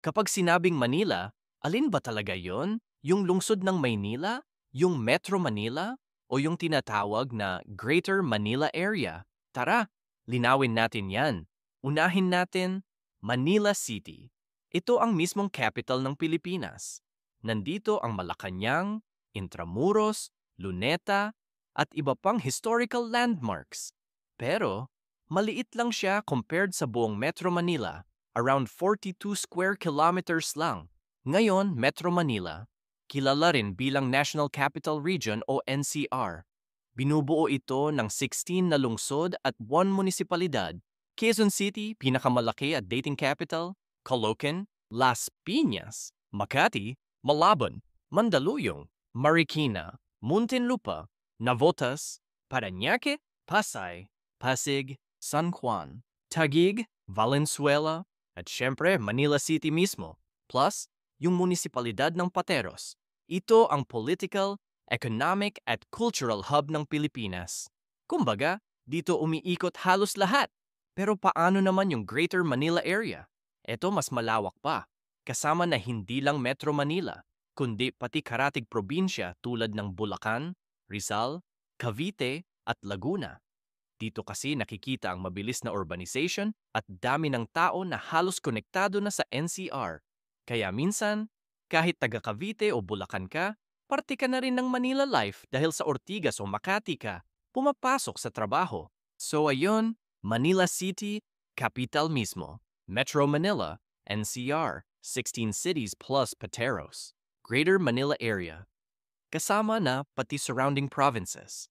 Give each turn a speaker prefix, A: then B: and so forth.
A: Kapag sinabing Manila, alin ba talaga yon? Yung lungsod ng Maynila? Yung Metro Manila? O yung tinatawag na Greater Manila Area? Tara, linawin natin yan. Unahin natin, Manila City. Ito ang mismong capital ng Pilipinas. Nandito ang Malacanang, Intramuros, Luneta, at iba pang historical landmarks. Pero, maliit lang siya compared sa buong Metro Manila, around 42 square kilometers lang. Ngayon, Metro Manila, kilala rin bilang National Capital Region o NCR. Binubuo ito ng 16 na lungsod at 1 munisipalidad. Quezon City, pinakamalaki at dating capital, Caloocan, Las Piñas, Makati, Malabon, Mandaluyong, Marikina, Muntinlupa, Navotas, Parañaque, Pasay, Pasig, San Juan, Taguig, Valenzuela, at syempre Manila City mismo, plus yung munisipalidad ng Pateros. Ito ang political, economic at cultural hub ng Pilipinas. Kumbaga, dito umiikot halos lahat. Pero paano naman yung Greater Manila Area? Ito mas malawak pa, kasama na hindi lang Metro Manila, kundi pati karatig probinsya tulad ng Bulacan, Rizal, Cavite at Laguna. Dito kasi nakikita ang mabilis na urbanization at dami ng tao na halos konektado na sa NCR. Kaya minsan, kahit taga Cavite o Bulacan ka, parte ka na rin ng Manila life dahil sa Ortigas o Makati ka, pumapasok sa trabaho. So ayun, Manila City, capital mismo. Metro Manila, NCR, 16 cities plus Pateros. Greater Manila Area. Kasama na pati surrounding provinces.